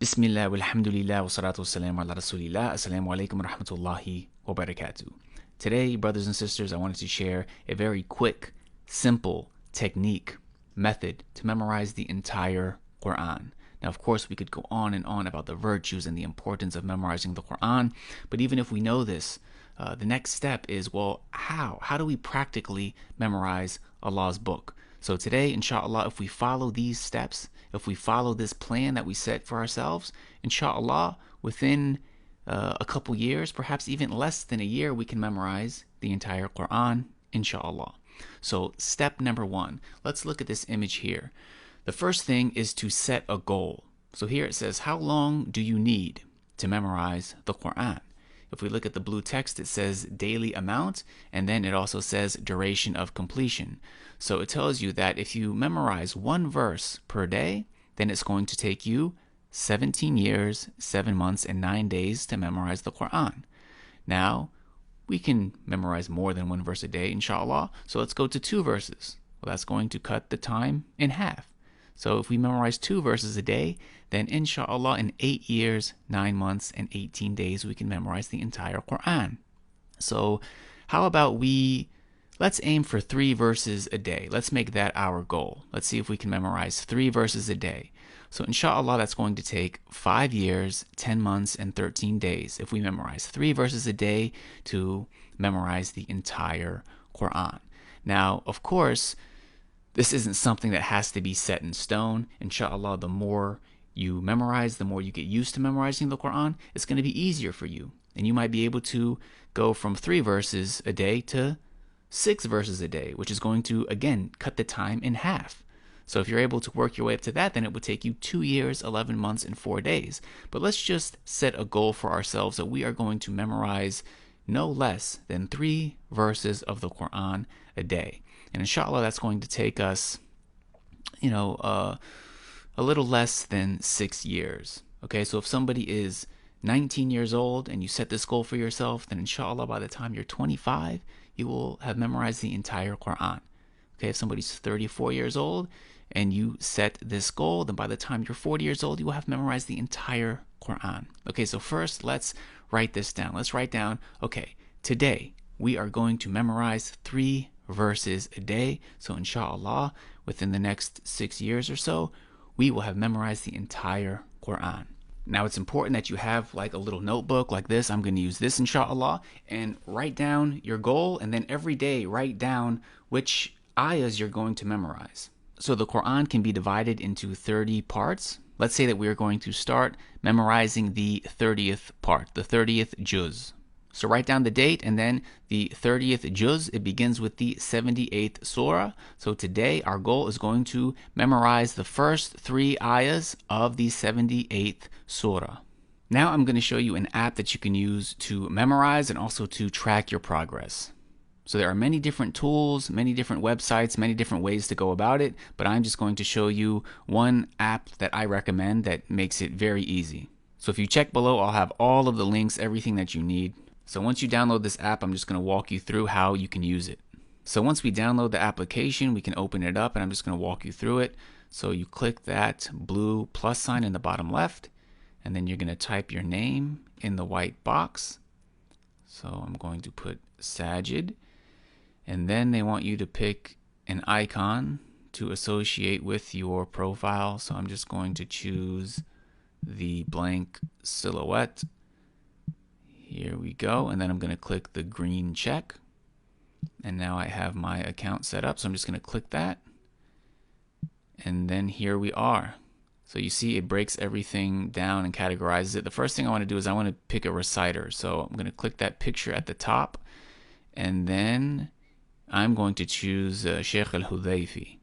Bismillah, walhamdulillah, wa salatu wassalamu ala rasulillah. Assalamu alaikum wa rahmatullahi wa barakatuh. Today, brothers and sisters, I wanted to share a very quick, simple technique, method to memorize the entire Quran. Now, of course, we could go on and on about the virtues and the importance of memorizing the Quran, but even if we know this, the next step is, well, how? How do we practically memorize Allah's book? So today, inshallah, if we follow these steps, if we follow this plan that we set for ourselves, inshallah, within a couple years, perhaps even less than a year, we can memorize the entire Quran, inshallah. So step number one, let's look at this image here. The first thing is to set a goal. So here it says, how long do you need to memorize the Quran? If we look at the blue text, it says daily amount, and then it also says duration of completion. So it tells you that if you memorize one verse per day, then it's going to take you 17 years, 7 months, and 9 days to memorize the Quran. Now, we can memorize more than one verse a day, inshallah. So let's go to 2 verses. Well, that's going to cut the time in half. So if we memorize 2 verses a day, then inshallah in 8 years, 9 months, and 18 days, we can memorize the entire Quran. So how about let's aim for 3 verses a day. Let's make that our goal. Let's see if we can memorize 3 verses a day. So inshallah, that's going to take 5 years, 10 months, and 13 days if we memorize 3 verses a day to memorize the entire Quran. Now, of course, this isn't something that has to be set in stone. Inshallah, the more you memorize, the more you get used to memorizing the Quran, it's going to be easier for you. And you might be able to go from 3 verses a day to 6 verses a day, which is going to, again, cut the time in half. So if you're able to work your way up to that, then it would take you 2 years, 11 months, and 4 days. But let's just set a goal for ourselves that we are going to memorize no less than 3 verses of the Quran a day. And inshallah, that's going to take us, a little less than 6 years. Okay, so if somebody is 19 years old and you set this goal for yourself, then inshallah, by the time you're 25, you will have memorized the entire Quran. Okay, if somebody's 34 years old and you set this goal, then by the time you're 40 years old, you will have memorized the entire Quran. Okay, so first, let's write this down. Let's write down, okay, today we are going to memorize 3 verses a day. So inshallah, within the next 6 years or so, we will have memorized the entire Quran. Now, it's important that you have like a little notebook like this. I'm going to use this inshallah, and write down your goal, and then every day write down which ayahs you're going to memorize. So the Quran can be divided into 30 parts. Let's say that we are going to start memorizing the 30th part, the 30th juz. So write down the date, and then the 30th juz, it begins with the 78th surah. So today our goal is going to memorize the first 3 ayahs of the 78th surah. Now I'm going to show you an app that you can use to memorize and also to track your progress. So there are many different tools, many different websites, many different ways to go about it, but I'm just going to show you one app that I recommend that makes it very easy. So if you check below, I'll have all of the links, everything that you need. So once you download this app, I'm just going to walk you through how you can use it. So once we download the application, we can open it up, and I'm just going to walk you through it. So you click that blue plus sign in the bottom left, and then you're going to type your name in the white box. So I'm going to put Sajid, and then they want you to pick an icon to associate with your profile. So I'm just going to choose the blank silhouette. Here we go, and then I'm going to click the green check, and now I have my account set up. So I'm just going to click that, and then here we are. So you see it breaks everything down and categorizes it. The first thing I want to do is I want to pick a reciter. So I'm going to click that picture at the top, and then I'm going to choose Sheikh al-Hudayfi.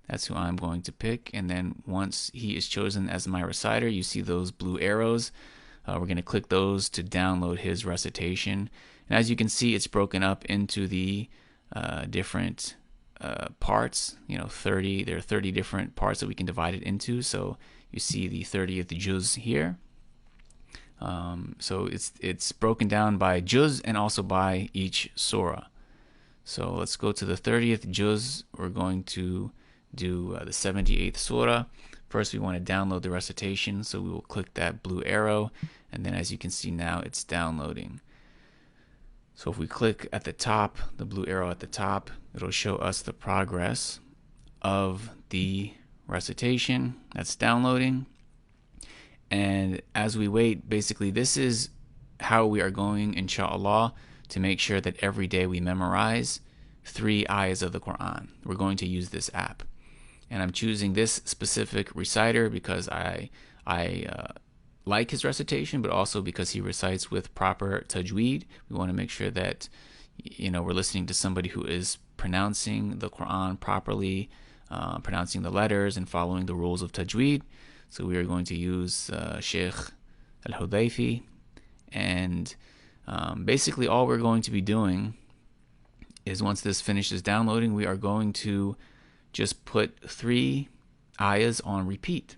That's who I'm going to pick, and then once he is chosen as my reciter, you see those blue arrows. We're going to click those to download his recitation. And as you can see, it's broken up into the different parts. There are 30 different parts that we can divide it into. So you see the 30th juz here. So it's broken down by juz and also by each surah. So let's go to the 30th juz. We're going to do the 78th surah. First, we want to download the recitation, so we will click that blue arrow, and then as you can see now, it's downloading. So if we click at the top, the blue arrow at the top, it'll show us the progress of the recitation that's downloading. And as we wait, basically this is how we are going, inshallah, to make sure that every day we memorize 3 ayahs of the Quran. We're going to use this app. And I'm choosing this specific reciter because I like his recitation, but also because he recites with proper tajweed. We want to make sure that we're listening to somebody who is pronouncing the Quran properly, pronouncing the letters and following the rules of tajweed. So we are going to use Sheikh Al-Hudayfi, and basically all we're going to be doing is, once this finishes downloading, we are going to just put 3 ayahs on repeat,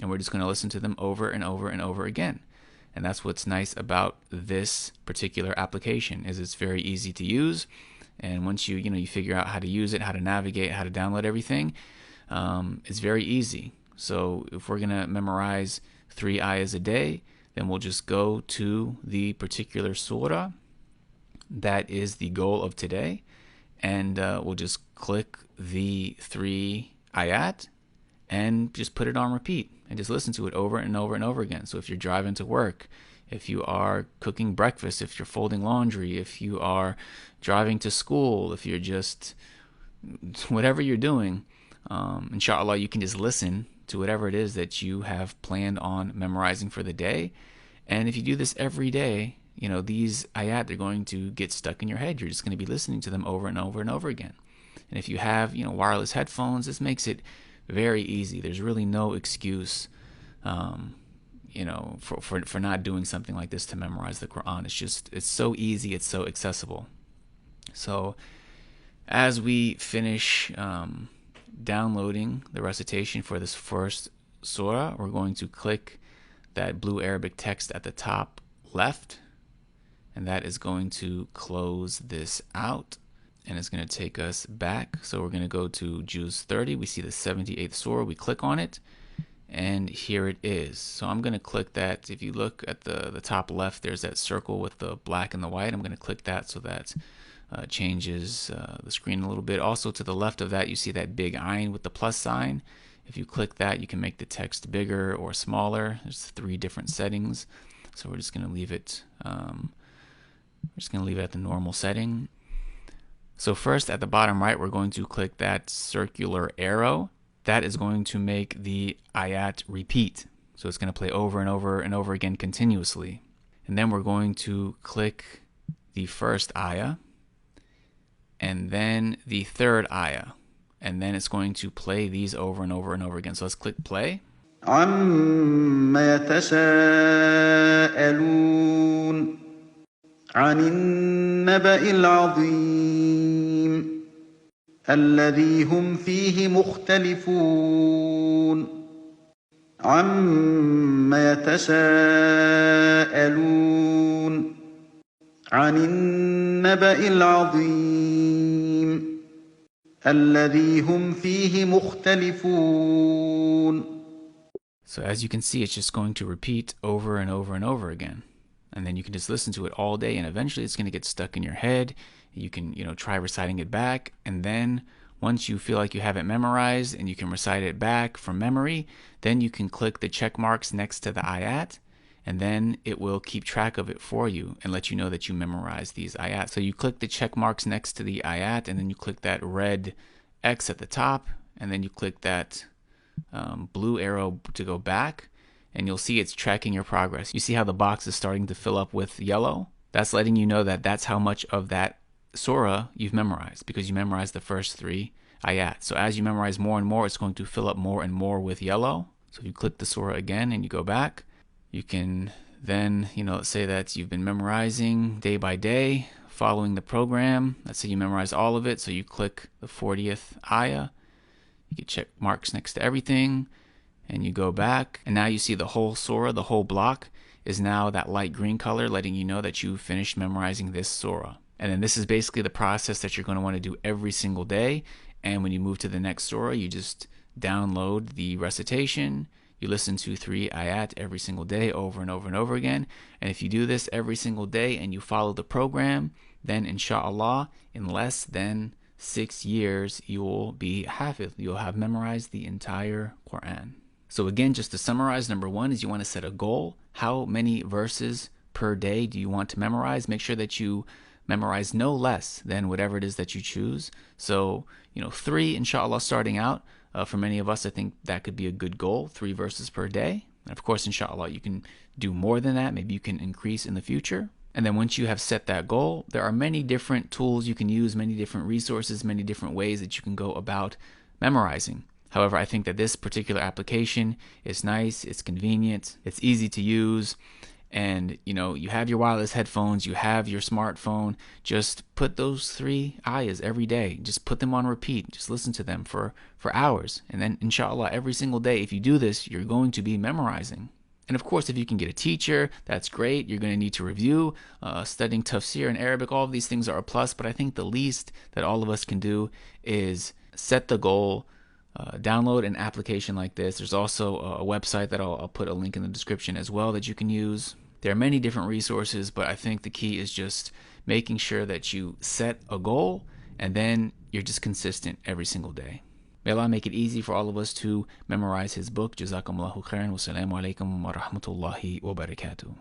and we're just going to listen to them over and over and over again. And that's what's nice about this particular application, is it's very easy to use. And once you figure out how to use it, how to navigate, how to download everything, it's very easy. So if we're going to memorize 3 ayahs a day, then we'll just go to the particular surah that is the goal of today, and we'll just click the 3 ayat and just put it on repeat and just listen to it over and over and over again. So if you're driving to work, if you are cooking breakfast, if you're folding laundry, if you are driving to school, if you're just whatever you're doing, inshallah, you can just listen to whatever it is that you have planned on memorizing for the day. And if you do this every day, these ayat, they're going to get stuck in your head. You're just going to be listening to them over and over and over again. And if you have, wireless headphones, this makes it very easy. There's really no excuse, for not doing something like this to memorize the Quran. It's so easy. It's so accessible. So as we finish downloading the recitation for this first surah, we're going to click that blue Arabic text at the top left, and that is going to close this out, and it's going to take us back. So we're going to go to Juz 30. We see the 78th surah. We click on it, and here it is. So I'm going to click that. If you look at the top left, there's that circle with the black and the white. I'm going to click that so that changes the screen a little bit. Also, to the left of that, you see that big ayn with the plus sign. If you click that, you can make the text bigger or smaller. There's 3 different settings. So we're just going to leave it. At the normal setting. So first, at the bottom right, we're going to click that circular arrow. That is going to make the ayat repeat. So it's going to play over and over and over again continuously. And then we're going to click the first ayah, and then the 3rd ayah, and then it's going to play these over and over and over again. So let's click play. عَمَّ يَتَسَاءَلُونَ عَنِ النَّبَإِ الْعَظِيمِ الَّذِي هُمْ فِيهِ مُخْتَلِفُونَ عَمَّ يَتَسَاءَلُونَ عَنِ النَّبَإِ الْعَظِيمِ الَّذِي هُمْ فِيهِ مُخْتَلِفُونَ. So as you can see, it's just going to repeat over and over and over again. And then you can just listen to it all day, and eventually it's going to get stuck in your head. You can, try reciting it back, and then once you feel like you have it memorized and you can recite it back from memory, then you can click the check marks next to the ayat, and then it will keep track of it for you and let you know that you memorized these ayat. So you click the check marks next to the ayat, and then you click that red X at the top, and then you click that blue arrow to go back, and you'll see it's tracking your progress. You see how the box is starting to fill up with yellow? That's letting you know that that's how much of that surah you've memorized, because you memorized the first 3 ayat. So as you memorize more and more, it's going to fill up more and more with yellow. So if you click the surah again and you go back, you can then, let's say that you've been memorizing day by day, following the program. Let's say you memorize all of it, so you click the 40th ayah. You get check marks next to everything, and you go back, and now you see the whole surah, the whole block is now that light green color, letting you know that you finished memorizing this surah. And then this is basically the process that you're going to want to do every single day. And when you move to the next surah, you just download the recitation. You listen to 3 ayat every single day over and over and over again. And if you do this every single day and you follow the program, then inshallah, in less than 6 years, you will be hafiz. You'll have memorized the entire Quran. So again, just to summarize, number 1 is you want to set a goal. How many verses per day do you want to memorize? Make sure that you memorize no less than whatever it is that you choose. So, 3, inshallah, starting out. For many of us, I think that could be a good goal, 3 verses per day. And of course, inshallah, you can do more than that. Maybe you can increase in the future. And then once you have set that goal, there are many different tools you can use, many different resources, many different ways that you can go about memorizing. However, I think that this particular application is nice, it's convenient, it's easy to use, and you have your wireless headphones, you have your smartphone. Just put those 3 ayahs every day. Just put them on repeat. Just listen to them for hours. And then inshallah, every single day, if you do this, you're going to be memorizing. And of course, if you can get a teacher, that's great. You're going to need to review. Studying tafsir and Arabic, all of these things are a plus. But I think the least that all of us can do is set the goal, download an application like this. There's also a website that I'll put a link in the description as well that you can use. There are many different resources, but I think the key is just making sure that you set a goal and then you're just consistent every single day. May Allah make it easy for all of us to memorize His book. Jazakumullahu khairan. Wassalamu alaikum wa rahmatullahi wa barakatuh.